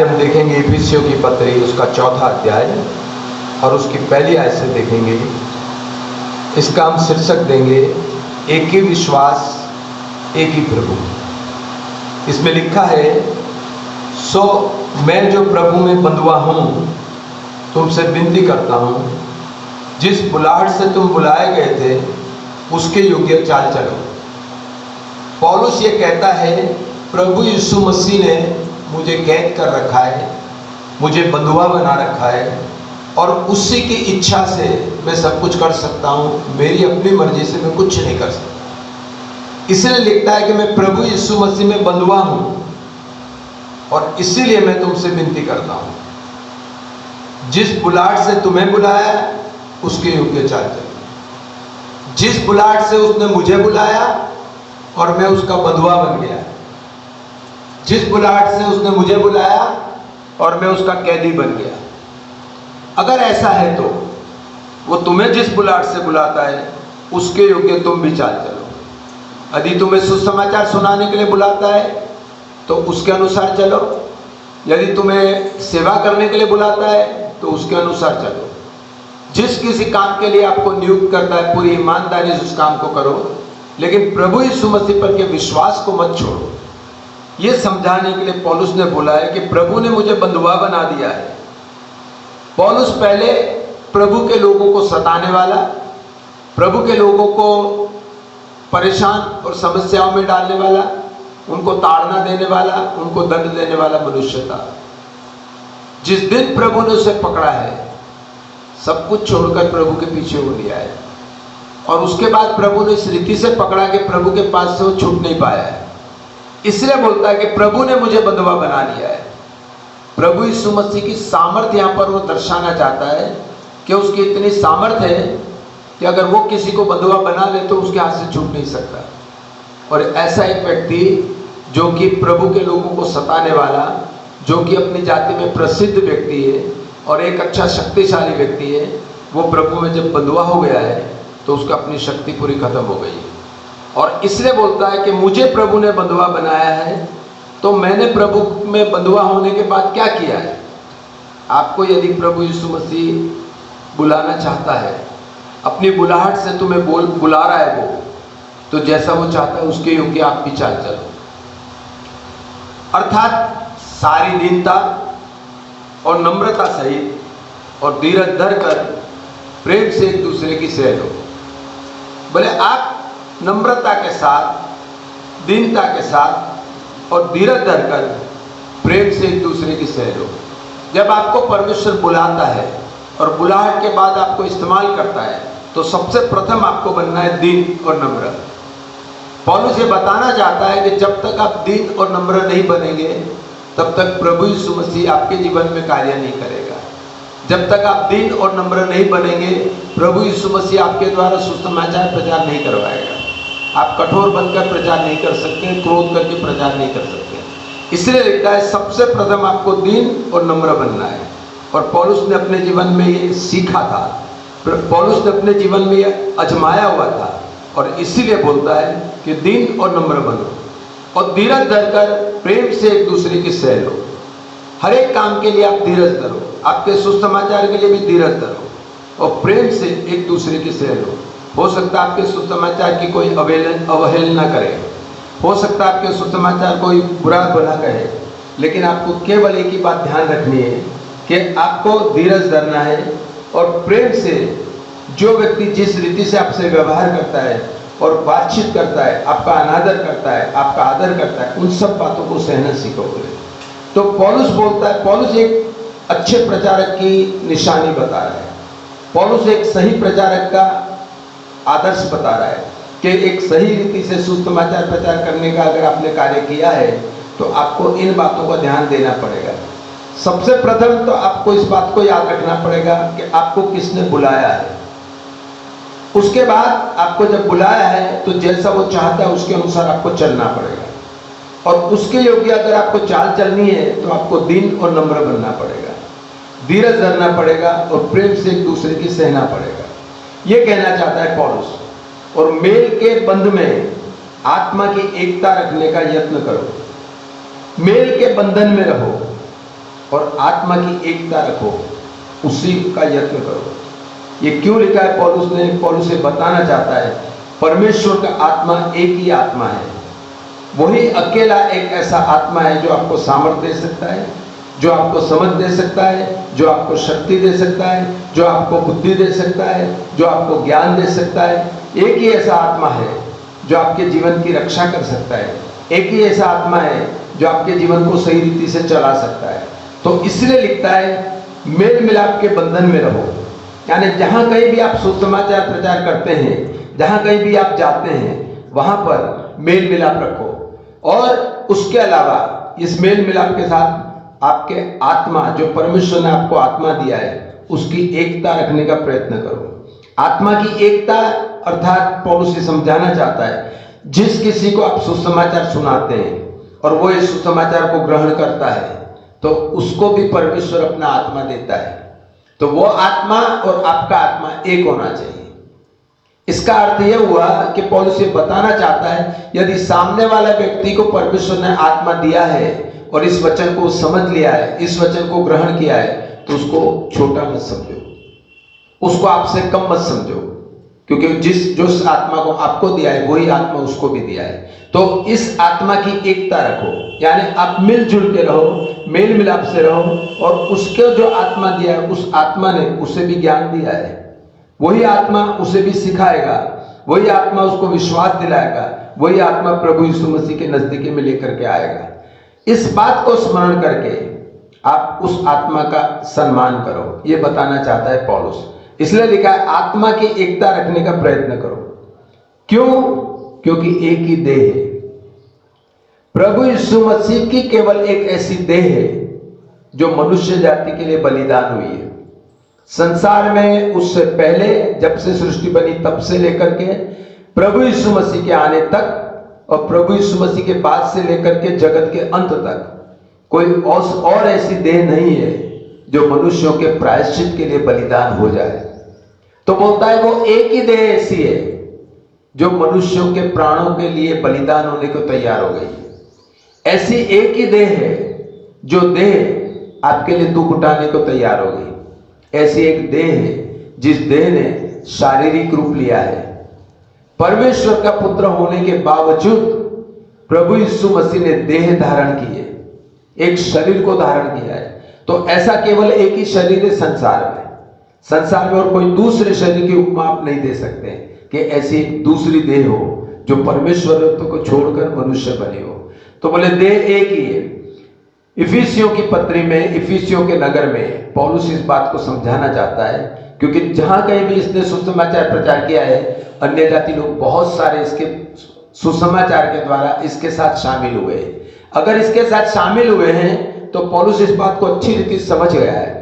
आज हम देखेंगे इफिसियों की पत्री उसका 4था अध्याय और उसकी पहली आयत से देखेंगे। इसका हम शीर्षक देंगे एक ही विश्वास एक ही प्रभु। इसमें लिखा है, सो मैं जो प्रभु में बंधुआ हूँ तुमसे विनती करता हूँ, जिस बुलाहट से तुम बुलाए गए थे उसके योग्य चाल चलो। पौलुस ये कहता है, प्रभु यीशु मसीह ने मुझे कैद कर रखा है, मुझे बंधुआ बना रखा है और उसी की इच्छा से मैं सब कुछ कर सकता हूँ। मेरी अपनी मर्जी से मैं कुछ नहीं कर सकता। इसलिए लिखता है कि मैं प्रभु यीशु मसीह में बंधुआ हूँ और इसीलिए मैं तुमसे विनती करता हूँ, जिस बुलाहट से तुम्हें बुलाया उसके योग्य चाल चलो। जिस बुलाहट से उसने मुझे बुलाया और मैं उसका बंधुआ बन गया, जिस बुलाहट से उसने मुझे बुलाया और मैं उसका कैदी बन गया। अगर ऐसा है तो वो तुम्हें जिस बुलाहट से बुलाता है उसके योग्य तुम भी चाल चलो। यदि तुम्हें सुसमाचार सुनाने के लिए बुलाता है तो उसके अनुसार चलो। यदि तुम्हें सेवा करने के लिए बुलाता है तो उसके अनुसार चलो। जिस किसी काम के लिए आपको नियुक्त करता है पूरी ईमानदारी से उस काम को करो, लेकिन प्रभु यीशु मसीह पर के विश्वास को मत छोड़ो। ये समझाने के लिए पौलुस ने बोला है कि प्रभु ने मुझे बंधुआ बना दिया है। पौलुस पहले प्रभु के लोगों को सताने वाला, प्रभु के लोगों को परेशान और समस्याओं में डालने वाला, उनको ताड़ना देने वाला, उनको दंड देने वाला मनुष्य था। जिस दिन प्रभु ने उसे पकड़ा है, सब कुछ छोड़कर प्रभु के पीछे हो लिया है और उसके बाद प्रभु ने इस रीति से पकड़ा कि प्रभु के पास से वो छूट नहीं पाया है। इसलिए बोलता है कि प्रभु ने मुझे बंधुआ बना लिया है। प्रभु यीशु मसीह की सामर्थ यहाँ पर वो दर्शाना चाहता है कि उसकी इतनी सामर्थ है कि अगर वो किसी को बंधुआ बना ले तो उसके हाथ से छूट नहीं सकता। और ऐसा एक व्यक्ति जो कि प्रभु के लोगों को सताने वाला, जो कि अपनी जाति में प्रसिद्ध व्यक्ति है और एक अच्छा शक्तिशाली व्यक्ति है, वो प्रभु में जब बंधुआ हो गया है तो उसका अपनी शक्ति पूरी खत्म हो गई है। और इसलिए बोलता है कि मुझे प्रभु ने बंधुआ बनाया है, तो मैंने प्रभु में बंधुआ होने के बाद क्या किया है। आपको यदि प्रभु यीशु मसीह बुलाना चाहता है, अपनी बुलाहट से तुम्हें बुला रहा है वो, तो जैसा वो चाहता है उसके योग्य आप भी चाल चलो। अर्थात सारी दीनता और नम्रता सहित और धीरज धरकर प्रेम से एक दूसरे की सह लो। बोले आप नम्रता के साथ, दीनता के साथ और धीरज धरकर प्रेम से एक दूसरे की सह लो। जब आपको परमेश्वर बुलाता है और बुलाहट के बाद आपको इस्तेमाल करता है तो सबसे प्रथम आपको बनना है दीन और नम्र। पौलुस ये बताना चाहता है कि जब तक आप दीन और नम्र नहीं बनेंगे तब तक प्रभु यीशु मसीह आपके जीवन में कार्य नहीं करेगा। जब तक आप दीन और नम्र नहीं बनेंगे, प्रभु यीशु मसीह आपके द्वारा सुसमाचार प्रचार नहीं करवाएगा। आप कठोर बनकर प्रचार नहीं कर सकते, क्रोध करके प्रचार नहीं कर सकते। इसलिए लिखता है सबसे प्रथम आपको दीन और नम्र बनना है। और पौलुस ने अपने जीवन में ये सीखा था, पौलुस ने अपने जीवन में ये आजमाया हुआ था और इसीलिए बोलता है कि दीन और नम्र बनो और धीरज धरकर प्रेम से एक दूसरे की सह लो। हर एक काम के लिए आप धीरज धरो, आपके सुसमाचार के लिए भी धीरज धरो और प्रेम से एक दूसरे की सह लो। हो सकता है आपके सुसमाचार की कोई अवहेलना करे, हो सकता है आपके सुसमाचार कोई बुरा भला कहे, लेकिन आपको केवल एक ही बात ध्यान रखनी है कि आपको धीरज धरना है और प्रेम से जो व्यक्ति जिस रीति से आपसे व्यवहार करता है और बातचीत करता है, आपका अनादर करता है, आपका आदर करता है, उन सब बातों को सहना सीखोगे। तो पौलुस बोलता है, पौलुस एक अच्छे प्रचारक की निशानी बता रहा है। पौलुस एक सही प्रचारक का आदर्श बता रहा है कि एक सही रीति से सुसमाचार प्रचार करने का अगर आपने कार्य किया है तो आपको इन बातों का ध्यान देना पड़ेगा। सबसे प्रथम तो आपको इस बात को याद रखना पड़ेगा कि आपको किसने बुलाया है। उसके बाद आपको जब बुलाया है तो जैसा वो चाहता है उसके अनुसार आपको चलना पड़ेगा और उसके योग्य अगर आपको चाल चलनी है तो आपको दीन और नम्र बनना पड़ेगा, धीरज धरना पड़ेगा और प्रेम से एक दूसरे की सहना पड़ेगा। ये कहना चाहता है पौलुस। और मेल के बंध में आत्मा की एकता रखने का यत्न करो, मेल के बंधन में रहो। और आत्मा की एकता रखो, उसी का यत्न करो। ये क्यों लिखा है पौलुस ने? पौलुस से बताना चाहता है परमेश्वर का आत्मा एक ही आत्मा है। वही अकेला एक ऐसा आत्मा है जो आपको सामर्थ्य दे सकता है, जो आपको समझ दे सकता है, जो आपको शक्ति दे सकता है, जो आपको बुद्धि दे सकता है, जो आपको ज्ञान दे सकता है। एक ही ऐसा आत्मा है जो आपके जीवन की रक्षा कर सकता है। एक ही ऐसा आत्मा है जो आपके जीवन को सही रीति से चला सकता है। तो इसलिए लिखता है मेल मिलाप के बंधन में रहो। यानी जहां कहीं भी आप सुसमाचार प्रचार करते हैं, जहां कहीं भी आप जाते हैं, वहां पर मेल मिलाप रखो। और उसके अलावा इस मेल मिलाप के साथ आपके आत्मा, जो परमेश्वर ने आपको आत्मा दिया है, उसकी एकता रखने का प्रयत्न करो। आत्मा की एकता अर्थात पौलुस ये समझाना चाहता है जिस किसी को आप सुसमाचार सुनाते हैं और वो इस सुसमाचार को ग्रहण करता है तो उसको भी परमेश्वर अपना आत्मा देता है। तो वो आत्मा और आपका आत्मा एक होना चाहिए। इसका अर्थ यह हुआ कि पौलुस ये बताना चाहता है यदि सामने वाला व्यक्ति को परमेश्वर ने आत्मा दिया है और इस वचन को समझ लिया है, इस वचन को ग्रहण किया है, तो उसको छोटा मत समझो, उसको आपसे कम मत समझो, क्योंकि जिस आत्मा को आपको दिया है वही आत्मा उसको भी दिया है। तो इस आत्मा की एकता रखो, यानी आप मिलजुल के रहो, मेल मिलाप से रहो। और उसको जो आत्मा दिया है उस आत्मा ने उसे भी ज्ञान दिया है, वही आत्मा उसे भी सिखाएगा, वही आत्मा उसको विश्वास दिलाएगा, वही आत्मा प्रभु यीशु मसीह के नजदीकी में लेकर के आएगा। इस बात को स्मरण करके आप उस आत्मा का सम्मान करो, ये बताना चाहता है पौलुस। इसलिए लिखा है आत्मा की एकता रखने का प्रयत्न करो। क्यों? क्योंकि एक ही देह है। प्रभु यीशु मसीह की केवल एक ऐसी देह है जो मनुष्य जाति के लिए बलिदान हुई है। संसार में उससे पहले, जब से सृष्टि बनी तब से लेकर के प्रभु यीशु मसीह के आने तक, और प्रभु यीशु मसीह के बाद से लेकर के जगत के अंत तक कोई और ऐसी देह नहीं है जो मनुष्यों के प्रायश्चित के लिए बलिदान हो जाए। तो बोलता है वो एक ही देह ऐसी है जो मनुष्यों के प्राणों के लिए बलिदान होने को तैयार हो गई है। ऐसी एक ही देह है जो देह आपके लिए दुख उठाने को तैयार हो गई। ऐसी एक देह है जिस देह ने शारीरिक रूप लिया है। परमेश्वर का पुत्र होने के बावजूद प्रभु यीशु मसीह ने देह धारण की है, एक शरीर को धारण किया है। तो ऐसा केवल एक ही शरीर है संसार में। संसार में और कोई दूसरे शरीर की उपमा आप नहीं दे सकते कि ऐसी एक दूसरी देह हो जो परमेश्वरत्व को छोड़कर मनुष्य बने हो। तो बोले देह एक ही है। इफिसियों की पत्री में, इफिसियों के नगर में पौलुस इस बात को समझाना चाहता है, क्योंकि जहां कहीं भी इसने सुसमाचार प्रचार किया है, अन्य जाति लोग बहुत सारे इसके सुसमाचार के द्वारा इसके साथ शामिल हुए। अगर इसके साथ शामिल हुए हैं तो पौलुस इस बात को अच्छी रीति समझ गया है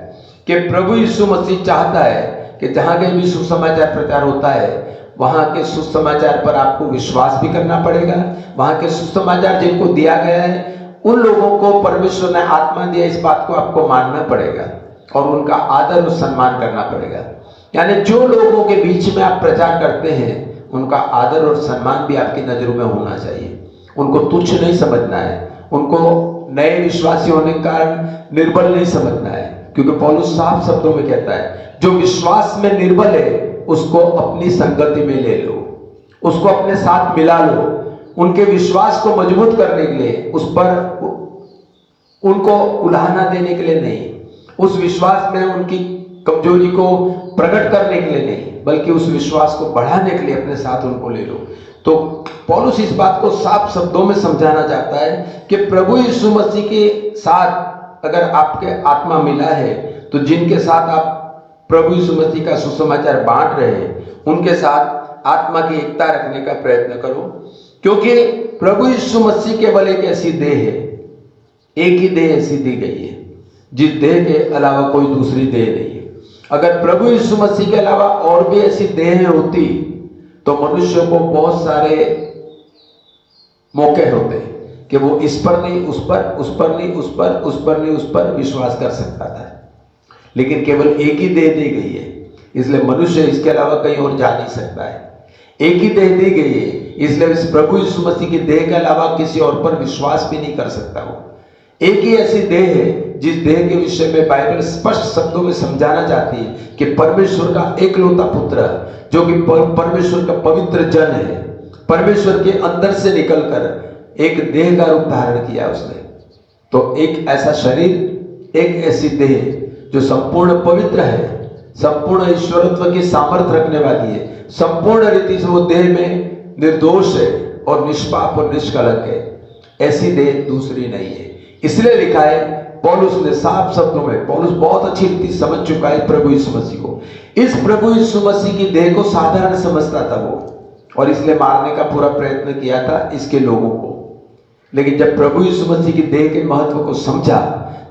कि प्रभु यीशु मसीह चाहता है कि जहां कहीं भी सुसमाचार प्रचार होता है वहां के सुसमाचार पर आपको विश्वास भी करना पड़ेगा। वहां के सुसमाचार जिनको दिया गया है उन लोगों को परमेश्वर ने आत्मा दिया, इस बात को आपको मानना पड़ेगा और उनका आदर और सम्मान करना पड़ेगा। यानी जो लोगों के बीच में आप प्रचार करते हैं उनका आदर और सम्मान भी आपकी नजरों में होना चाहिए। उनको तुच्छ नहीं समझना है, उनको नए विश्वासी होने के कारण निर्बल नहीं समझना है, क्योंकि पौलुस साफ शब्दों में कहता है जो विश्वास में निर्बल है उसको अपनी संगति में ले लो, उसको अपने साथ मिला लो। उनके विश्वास को मजबूत करने के लिए, उस पर उनको उलाहना देने के लिए नहीं, उस विश्वास में उनकी कमजोरी को प्रकट करने के लिए नहीं, बल्कि उस विश्वास को बढ़ाने के लिए अपने साथ उनको ले लो। तो पौलुस इस बात को साफ शब्दों में समझाना चाहता है कि प्रभु यीशु मसीह के साथ अगर आपके आत्मा मिला है तो जिनके साथ आप प्रभु यीशु मसीह का सुसमाचार बांट रहे हैं उनके साथ आत्मा की एकता रखने का प्रयत्न करो, क्योंकि प्रभु यीशु मसीह केवल एक ऐसी देह है, एक ही देह ऐसी दी गई है जिस देह के अलावा कोई दूसरी देह नहीं है। अगर प्रभु यीशु मसीह के अलावा और भी ऐसी देहें होती तो मनुष्य को बहुत सारे मौके होते कि वो इस पर नहीं, उस पर, उस पर नहीं, उस पर, उस पर नहीं, उस पर विश्वास कर सकता था। लेकिन केवल एक ही देह दी गई है, इसलिए मनुष्य इसके अलावा कहीं और जा नहीं सकता है। एक ही देह दी गई है, इसलिए इस प्रभु यीशु मसीह की देह के अलावा किसी और पर विश्वास भी नहीं कर सकता। वो एक ही ऐसी देह है जिस देह के विषय में बाइबल स्पष्ट शब्दों में समझाना चाहती है कि परमेश्वर का एकलौता पुत्र जो कि परमेश्वर का पवित्र जन है, परमेश्वर के अंदर से निकलकर एक देह का रूप धारण किया उसने। तो एक ऐसा शरीर, एक ऐसी देह जो संपूर्ण पवित्र है, संपूर्ण ईश्वरत्व की सामर्थ्य रखने वाली है, संपूर्ण रीति से वो देह में निर्दोष है और निष्पाप और निष्कलंक है, ऐसी देह दूसरी नहीं है। इसलिए लिखा है पौलुस ने साफ शब्दों में, पौलुस बहुत अच्छी रीति समझ चुका है प्रभु यीशु मसीह को। इस प्रभु यीशु मसीह की देह को साधारण समझता था वो, और इसलिए मारने का पूरा प्रयत्न किया था इसके लोगों को। लेकिन जब प्रभु यीशु मसीह की देह के महत्व को समझा,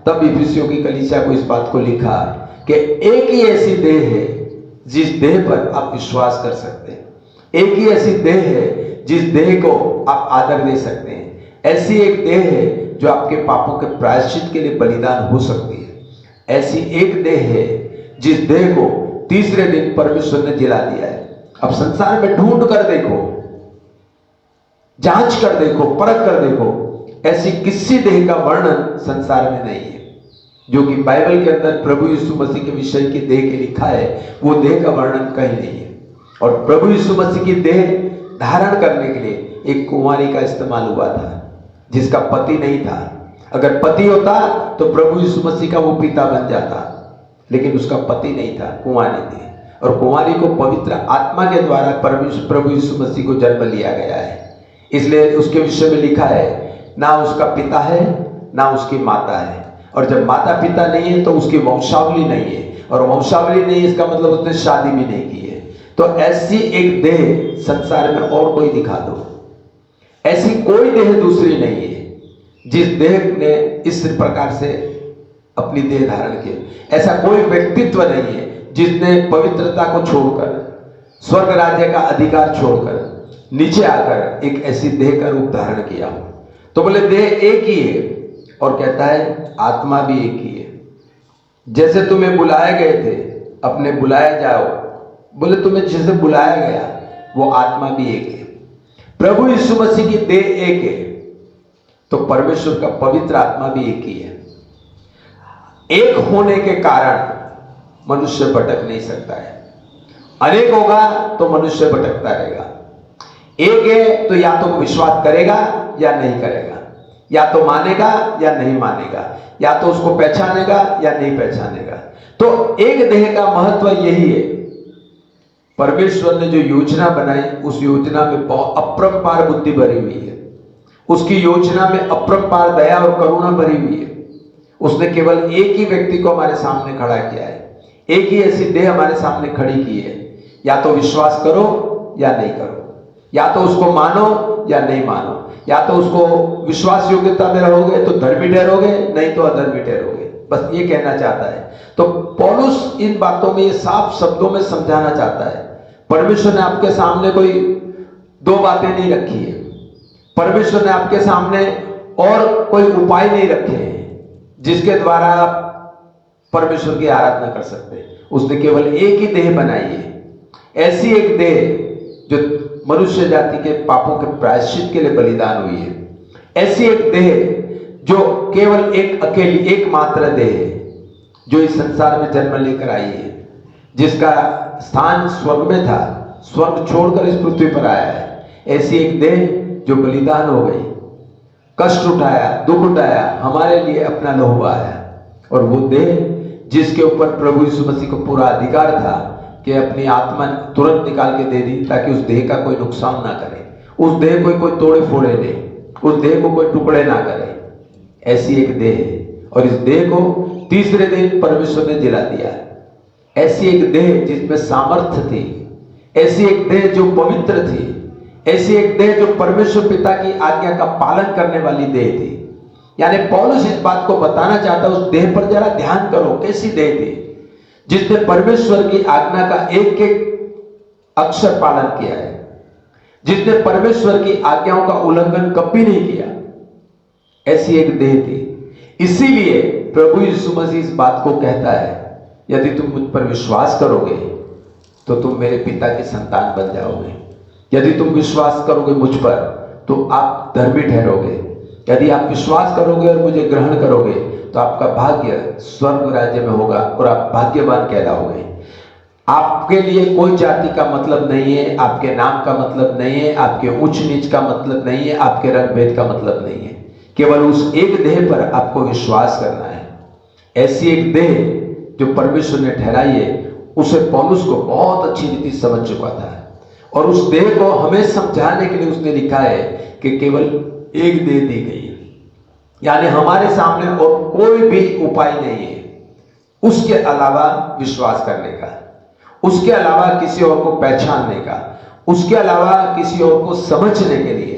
तब इफिसियों की कलीसिया को इस बात को लिखा कि एक ही ऐसी देह है जिस देह पर आप विश्वास कर सकते हैं, एक ही ऐसी देह है जिस देह को आप आदर दे सकते हैं, ऐसी एक देह है जो आपके पापों के प्रायश्चित के लिए बलिदान हो सकती है, ऐसी एक देह है जिस देह को तीसरे दिन परमेश्वर ने जिला दिया है। अब संसार में ढूंढ कर देखो, जांच कर देखो, परख कर देखो, ऐसी किसी देह का वर्णन संसार में नहीं है। जो कि बाइबल के अंदर प्रभु यीशु मसीह के विषय की देह के लिखा है, वो देह का वर्णन कहीं नहीं है। और प्रभु यीशु मसीह की देह धारण करने के लिए एक कुंवारी का इस्तेमाल हुआ था जिसका पति नहीं था। अगर पति होता तो प्रभु यीशु मसीह का वो पिता बन जाता, लेकिन उसका पति नहीं था, कुंवारी थी। और कुंवारी को पवित्र आत्मा के द्वारा प्रभु यीशु मसीह को जन्म लिया गया है। इसलिए उसके विषय में लिखा है, ना उसका पिता है ना उसकी माता है, और जब माता पिता नहीं है तो उसकी वंशावली नहीं है, और वंशावली नहीं है इसका मतलब उसने शादी भी नहीं की है। तो ऐसी एक देह संसार में और कोई दिखा दो, ऐसी कोई देह दूसरी नहीं है जिस देह ने इस प्रकार से अपनी देह धारण की। ऐसा कोई व्यक्तित्व नहीं है जिसने पवित्रता को छोड़कर, स्वर्ग राज्य का अधिकार छोड़कर नीचे आकर एक ऐसी देह का रूप धारण किया हो। तो बोले देह एक ही है, और कहता है आत्मा भी एक ही है। जैसे तुम्हें बुलाए गए थे, अपने बुलाए जाओ, बोले तुम्हें जैसे बुलाया गया वो आत्मा भी एक है। प्रभु यीशु मसीह की देह एक है, तो परमेश्वर का पवित्र आत्मा भी एक ही है। एक होने के कारण मनुष्य भटक नहीं सकता है, अनेक होगा तो मनुष्य भटकता रहेगा। एक है तो या तो विश्वास करेगा या नहीं करेगा, या तो मानेगा या नहीं मानेगा, या तो उसको पहचानेगा या नहीं पहचानेगा। तो एक देह का महत्व यही है। परमेश्वर ने जो योजना बनाई, उस योजना में अपरंपार बुद्धि भरी हुई है, उसकी योजना में अपरंपार दया और करुणा भरी हुई है। उसने केवल एक ही व्यक्ति को हमारे सामने खड़ा किया है, एक ही ऐसी देह हमारे सामने खड़ी की है। या तो विश्वास करो या नहीं करो, या तो उसको मानो या नहीं मानो, या तो उसको विश्वास योग्यता में रहोगे तो धर्मी ठहरोगे, नहीं तो अधर्मी ठहरोगे। बस ये कहना चाहता है। तो पौलुस इन बातों में ये साफ शब्दों में समझाना चाहता है। परमेश्वर ने आपके सामने कोई दो बातें नहीं रखी है, परमेश्वर ने आपके सामने और कोई उपाय नहीं रखे हैं जिसके द्वारा आप परमेश्वर की आराधना कर सकते हैं। उसने केवल एक ही देह बनाई है, ऐसी एक देह जो मनुष्य जाति के पापों के प्रायश्चित के लिए बलिदान हुई है। ऐसी एक देह जो केवल एक अकेली एकमात्र देह है जो इस संसार में जन्म लेकर आई है, जिसका स्थान स्वर्ग में था, स्वर्ग छोड़कर इस पृथ्वी पर आया है। ऐसी एक देह जो बलिदान हो गई, कष्ट उठाया, दुख उठाया, हमारे लिए अपना लहू बहाया। और वो देह जिसके ऊपर प्रभु यीशु मसीह को पूरा अधिकार था कि अपनी आत्मा तुरंत निकाल के दे दी ताकि उस देह का कोई नुकसान ना करे, उस देह को कोई तोड़े फोड़े नहीं, उस देह को कोई टुकड़े ना करे। ऐसी एक देह है, और इस देह को तीसरे दिन परमेश्वर ने जिला दिया। ऐसी एक देह जिसमें सामर्थ्य थी, ऐसी एक देह जो पवित्र थी, ऐसी एक देह जो परमेश्वर पिता की आज्ञा का पालन करने वाली देह थी। यानी पौलुस इस बात को बताना चाहता है, उस देह पर जरा ध्यान करो, कैसी देह थी जिसने परमेश्वर की आज्ञा का एक एक अक्षर पालन किया है, जिसने परमेश्वर की आज्ञाओं का उल्लंघन कभी नहीं किया। ऐसी एक देह थी। इसीलिए प्रभु यीशु मसीह इस बात को कहता है, यदि तुम मुझ पर विश्वास करोगे तो तुम मेरे पिता की संतान बन जाओगे। यदि तुम विश्वास करोगे मुझ पर तो आप धर्मी ठहरोगे। यदि आप विश्वास करोगे और मुझे ग्रहण करोगे तो तो आपका भाग्य स्वर्ग राज्य में होगा और आप भाग्यवान कहलाओगे। आपके लिए कोई जाति का मतलब नहीं है, आपके नाम का मतलब नहीं है, आपके उच्च नीच का मतलब नहीं है, आपके रंग भेद का मतलब नहीं है। केवल उस एक देह पर आपको विश्वास करना है। ऐसी एक देह जो परमेश्वर ने ठहराई है, उसे पौलुस को बहुत अच्छी रीति समझ चुका था और उस देह को हमें समझाने के लिए उसने लिखा है कि केवल एक देह दी गई है, यानी हमारे सामने और कोई भी उपाय नहीं है उसके अलावा विश्वास करने का, उसके अलावा किसी और को पहचानने का, उसके अलावा किसी और को समझने के लिए,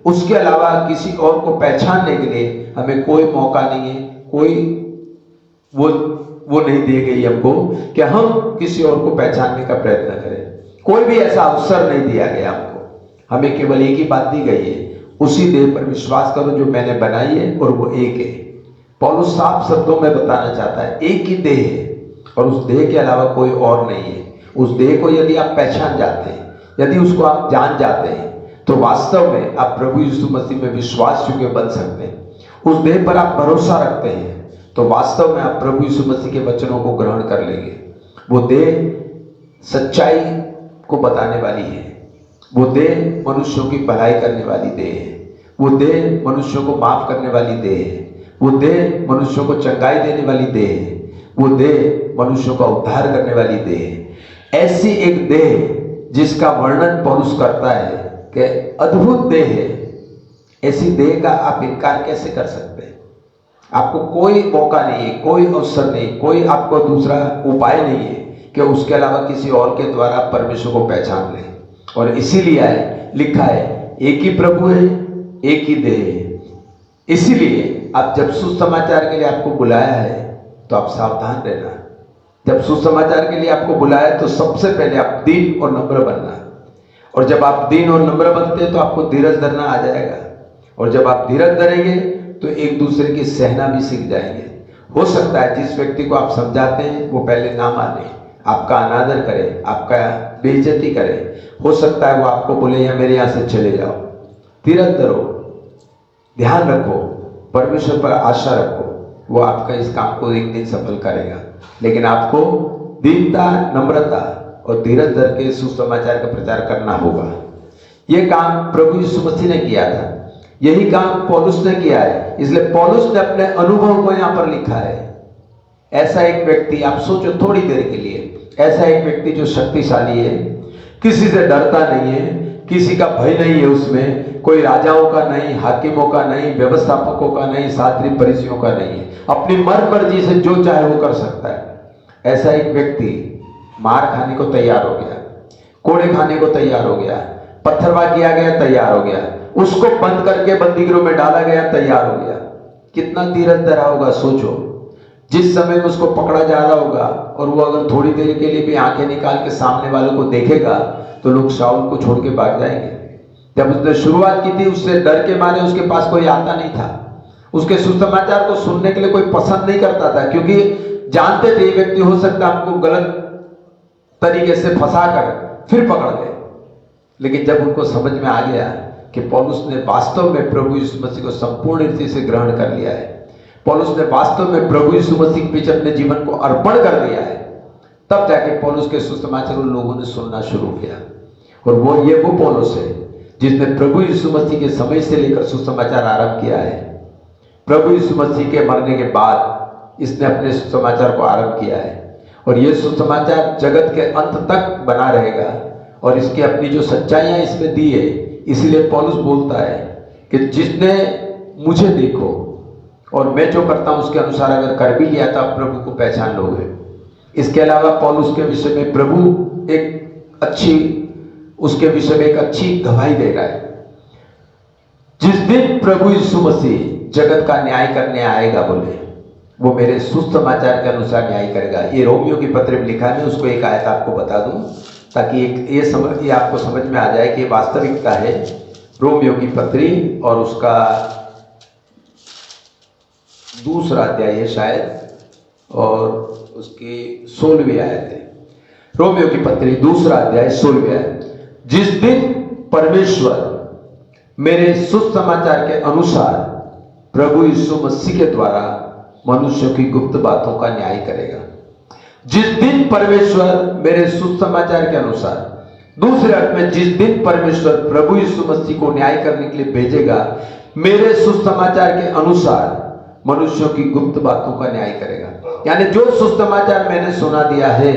उसके अलावा किसी और को पहचानने के लिए हमें कोई मौका नहीं है, कोई वो नहीं दी गई हमको कि हम किसी और को पहचानने का प्रयत्न करें। कोई भी ऐसा अवसर नहीं दिया गया हमको। हमें केवल एक ही बात दी गई है, उसी देह पर विश्वास करो जो मैंने बनाई है और वो एक है। पौलुस साफ शब्दों में बताना चाहता है एक ही देह है और उस देह के अलावा कोई और नहीं है। उस देह को यदि आप पहचान जाते हैं, यदि उसको आप जान जाते हैं, तो वास्तव में आप प्रभु यीशु मसीह में विश्वास योग्य बन सकते हैं। उस देह पर आप भरोसा रखते हैं तो वास्तव में आप प्रभु यीशु मसीह के वचनों को ग्रहण कर लेंगे। वो देह सच्चाई को बताने वाली है, वो देह मनुष्यों की भलाई करने वाली देह है, वो देह मनुष्यों को माफ करने वाली देह है, वो देह मनुष्यों को चंगाई देने वाली देह है, वो देह मनुष्यों का उद्धार करने वाली देह है। ऐसी एक देह जिसका वर्णन पौलुस करता है कि अद्भुत देह है, ऐसी देह का आप इनकार कैसे कर सकते हैं? आपको कोई मौका नहीं है, कोई अवसर नहीं, कोई आपको दूसरा उपाय नहीं है कि उसके अलावा किसी और के द्वारा परमेश्वर को पहचान लें। और इसीलिए लिखा है एक ही प्रभु है, एक ही देह है। इसीलिए अब जब सुसमाचार के लिए आपको बुलाया है तो आप सावधान रहना। जब सुसमाचार के लिए आपको बुलाया तो सबसे पहले आप दीन और नम्र बनना, और जब आप दीन और नम्र बनते हैं तो आपको धीरज धरना आ जाएगा, और जब आप धीरज धरेंगे तो एक दूसरे की सहना भी सीख जाएंगे। हो सकता है जिस व्यक्ति को आप समझाते हैं वो पहले ना माने, आपका अनादर करे, आपका बेइज्जती करे। हो सकता है वो आपको बोले या मेरे यहाँ से चले जाओ। धीरज धरो, ध्यान रखो, परमेश्वर पर आशा रखो, वो आपका इस काम को एक दिन सफल करेगा। लेकिन आपको दीनता, नम्रता और धीरज धर के सुसमाचार का प्रचार करना होगा। ये काम प्रभु यीशु मसीह ने किया था, यही काम पौलुस ने किया है। इसलिए पौलुस ने अपने अनुभव को यहां पर लिखा है। ऐसा एक व्यक्ति, आप सोचो थोड़ी देर के लिए, ऐसा एक व्यक्ति जो शक्तिशाली है, किसी से डरता नहीं है, किसी का भय नहीं है उसमें, कोई राजाओं का नहीं, हाकिमों का नहीं, व्यवस्थापकों का नहीं, शास्त्री फरीसियों का नहीं है, अपनी मन मर्जी से जो चाहे वो कर सकता है। ऐसा एक व्यक्ति मार खाने को तैयार हो गया, कोड़े खाने को तैयार हो गया, पत्थरबाज किया गया, तैयार हो गया, उसको बंद करके बंदीगृह में डाला गया, तैयार हो गया। कितना धीरज धरा होगा सोचो। जिस समय में उसको पकड़ा जा रहा होगा और वो अगर थोड़ी देर के लिए भी आंखें निकाल के सामने वालों को देखेगा तो लोग शाऊल को छोड़ के भाग जाएंगे। जब उसने शुरुआत की थी उससे डर के मारे उसके पास कोई आता नहीं था, उसके सुसमाचार को सुनने के लिए कोई पसंद नहीं करता था, क्योंकि जानते थे ये व्यक्ति हो सकता है हमको गलत तरीके से फंसा कर फिर पकड़ ले। लेकिन जब उनको समझ में आ गया कि पौलुस ने वास्तव में प्रभु यीशु मसीह को संपूर्ण रीति से ग्रहण कर लिया है, पौलुस ने वास्तव में प्रभु यीशु मसीह के पीछे अपने जीवन को अर्पण कर दिया है, तब जाके पौलुस के सुसमाचार उन लोगों ने सुनना शुरू किया। और वो पौलुस है जिसने प्रभु यीशु मसीह के समय से लेकर सुसमाचार आरंभ किया है। प्रभु यीशु मसीह के मरने के बाद इसने अपने सुसमाचार को आरंभ किया है, और यह सुसमाचार जगत के अंत तक बना रहेगा। और इसकी अपनी जो सच्चाइयां इसमें दी है, इसलिए पौलुस बोलता है कि जिसने मुझे देखो और मैं जो करता हूं उसके अनुसार अगर कर भी लिया तो आप प्रभु को पहचान लोगे। इसके अलावा पौलुस के विषय में प्रभु उसके विषय में एक अच्छी गवाही दे रहा है। जिस दिन प्रभु यीशु मसीह जगत का न्याय करने आएगा, बोले वो मेरे सुसमाचार के अनुसार न्याय करेगा। ये रोमियो की पत्र में लिखा है, उसको एक आयत आपको बता दूं ताकि ये आपको समझ में आ जाए कि वास्तविकता है। रोमियो की पत्री और उसका दूसरा अध्याय है शायद, और उसकी 16वीं आयत है। रोमियो की पत्री दूसरा अध्याय 16वीं आयत। जिस दिन परमेश्वर मेरे सुसमाचार के अनुसार प्रभु यीशु मसीह के द्वारा मनुष्यों की गुप्त बातों का न्याय करेगा। जिस दिन परमेश्वर मेरे सुसमाचार के अनुसार, दूसरे अर्थ में जिस दिन परमेश्वर प्रभु यीशु मसीह को न्याय करने के लिए भेजेगा, मेरे सुसमाचार के अनुसार मनुष्यों की गुप्त बातों का न्याय करेगा। यानी जो सुसमाचार मैंने सुना दिया है,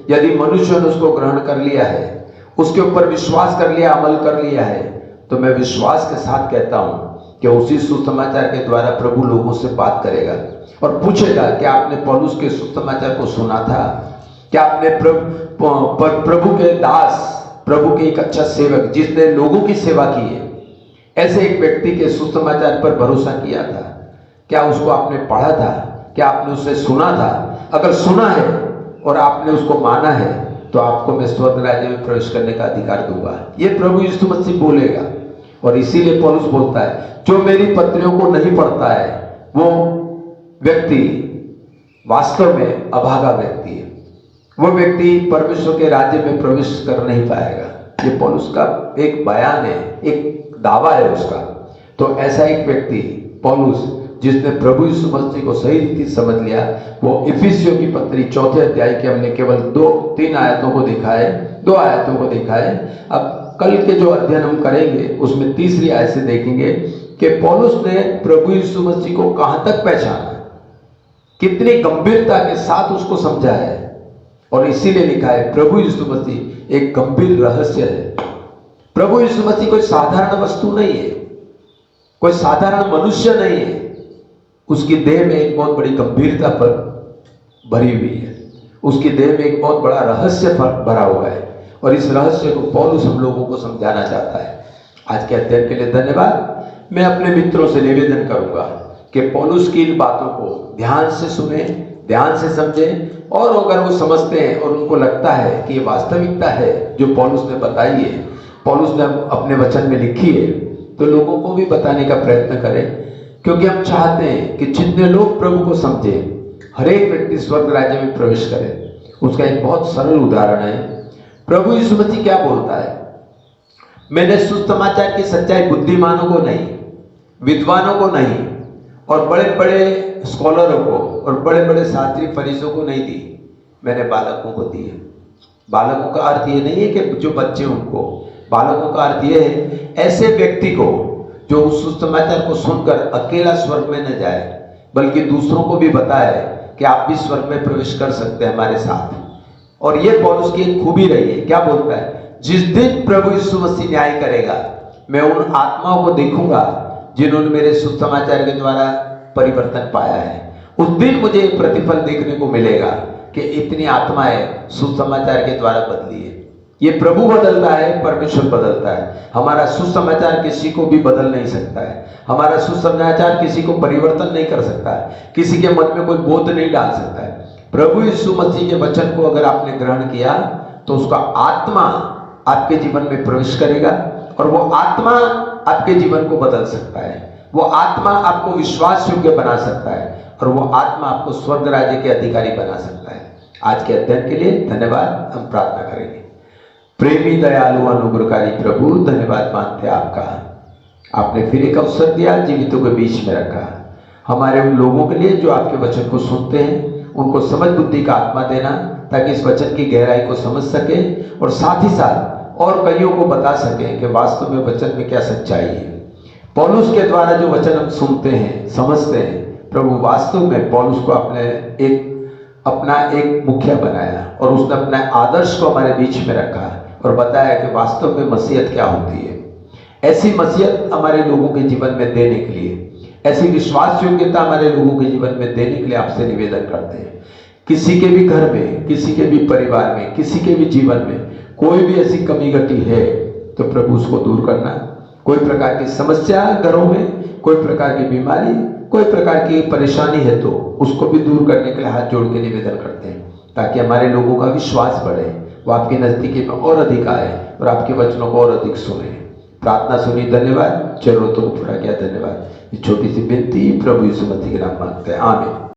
यदि मनुष्यों ने उसको ग्रहण कर लिया है, उसके ऊपर विश्वास कर लिया, अमल कर लिया है, तो मैं विश्वास के साथ कहता हूं कि उसी सुसमाचार के द्वारा प्रभु लोगों से बात करेगा और पूछेगा कि आपने पौलुस के सुसमाचार को सुना था? क्या आपने प्रभु के दास, प्रभु के एक अच्छा सेवक जिसने लोगों की सेवा की है, ऐसे एक व्यक्ति के सुसमाचार पर भरोसा किया था? क्या उसको आपने पढ़ा था? क्या आपने उससे सुना था? अगर सुना है और आपने उसको माना है, तो आपको मैं स्वर्ग राज्य में प्रवेश करने का अधिकार दूंगा। ये प्रभु यीशु मसीह बोलेगा। और इसीलिए पौलुस बोलता है, जो मेरी पत्रियों को नहीं पढ़ता है, वो व्यक्ति वास्तव में अभागा व्यक्ति है। वो व्यक्ति परमेश्वर के राज्य में प्रवेश कर नहीं पाएगा। ये पौलुस का एक बयान है, एक दावा है उसका। तो ऐसा एक व्यक्ति पौलुस, जिसने प्रभु यीशु मसीह को सही रीति समझ लिया, वो इफिसियों की पत्री 4 अध्याय के हमने केवल 2-3 आयतों को देखा है, 2 आयतों को देखा है। अब कल के जो अध्ययन हम करेंगे उसमें तीसरी आयत से देखेंगे कि पौलुस ने प्रभु यीशु मसीह को कहां तक पहचाना, कितनी गंभीरता के साथ उसको समझा है। और इसीलिए लिखा है, प्रभु यीशु मसीह एक गंभीर रहस्य है। प्रभु यीशु मसीह कोई साधारण वस्तु नहीं है, कोई साधारण मनुष्य नहीं है। उसकी देह में एक बहुत बड़ी गंभीरता पर भरी हुई है। उसकी देह में एक बहुत बड़ा रहस्य भरा हुआ है, और इस रहस्य को पौलुस हम लोगों को समझाना चाहता है। आज के अध्ययन के लिए धन्यवाद। मैं अपने मित्रों से निवेदन करूंगा कि पौलुस की इन बातों को ध्यान से सुने, ध्यान से समझें, और अगर वो समझते हैं और उनको लगता है कि ये वास्तविकता है जो पौलुस ने बताई है, पौलुस ने अपने वचन में लिखी है, तो लोगों को भी बताने का प्रयत्न करें। क्योंकि हम चाहते हैं कि जितने लोग प्रभु को समझे, हर एक व्यक्ति स्वर्ग राज्य में प्रवेश करे। उसका एक बहुत सरल उदाहरण है। प्रभु यीशु मसीह क्या बोलता है? मैंने सुसमाचार की सच्चाई बुद्धिमानों को नहीं, विद्वानों को नहीं, और बड़े बड़े स्कॉलरों को और बड़े बड़े शास्त्री फरीसियों को नहीं दी, मैंने बालकों को दी है। बालकों का अर्थ ये नहीं है कि जो बच्चे उनको, बालकों का अर्थ ये है ऐसे व्यक्ति को जो उस सुसमाचार को सुनकर अकेला स्वर्ग में न जाए, बल्कि दूसरों को भी बताए कि आप भी स्वर्ग में प्रवेश कर सकते हैं हमारे साथ। और ये पौलुस की एक खूबी रही है। क्या बोलता है? जिस दिन प्रभु यीशु मसीह न्याय करेगा, मैं उन आत्माओं को देखूंगा जिन्होंने मेरे सुसमाचार के द्वारा परिवर्तन पाया है। उस दिन मुझे प्रतिफल देखने को मिलेगा कि इतनी आत्माएं सुसमाचार के द्वारा बदली है। ये प्रभु बदलता है, परमेश्वर बदलता है। हमारा सुसमाचार किसी को भी बदल नहीं सकता है। हमारा सुसमाचार किसी को परिवर्तन नहीं कर सकता है। किसी के मन में कोई बोध नहीं डाल सकता है। प्रभु यीशु मसीह के वचन को अगर आपने ग्रहण किया, तो उसका आत्मा आपके जीवन में प्रवेश करेगा, और वो आत्मा आपके जीवन को बदल सकता है। वो आत्मा आपको विश्वास योग्य बना सकता है, और वो आत्मा आपको स्वर्ग राज्य के अधिकारी बना सकता है। आज के अध्ययन के लिए धन्यवाद। हम प्रार्थना करेंगे। प्रेमी दयालु अनुग्रहकारी प्रभु, धन्यवाद मानते हैं आपका। आपने फिर एक अवसर दिया, जीवितों के बीच में रखा। हमारे उन लोगों के लिए जो आपके वचन को सुनते हैं, उनको समझ बुद्धि का आत्मा देना, ताकि इस वचन की गहराई को समझ सके, और साथ ही साथ और कईयों को बता सके कि वास्तव में वचन में क्या सच्चाई है। पौलुस के द्वारा जो वचन हम सुनते हैं, समझते हैं, प्रभु वास्तव में पौलुस को अपना एक मुखिया बनाया, और उसने अपने आदर्श को हमारे बीच में रखा और बताया कि वास्तव में मसीहत क्या होती है। ऐसी मसीहत हमारे लोगों के जीवन में देने के लिए, ऐसी विश्वास योग्यता हमारे लोगों के जीवन में देने के लिए आपसे निवेदन करते हैं। किसी के भी घर में, किसी के भी परिवार में, किसी के भी जीवन में कोई भी ऐसी कमी घटी है, तो प्रभु उसको दूर करना। कोई प्रकार की समस्या घरों में, कोई प्रकार की बीमारी, कोई प्रकार की परेशानी है, तो उसको भी दूर करने के लिए हाथ जोड़ के निवेदन करते हैं, ताकि हमारे लोगों का विश्वास बढ़े, वो आपके नजदीकी में और अधिक आए और आपके वचनों को और अधिक सुने। प्रार्थना सुनी, धन्यवाद। जरूरतों को पूरा किया, धन्यवाद। ये छोटी सी विनती प्रभु यीशु मसीह के नाम मांगते हैं, आमीन।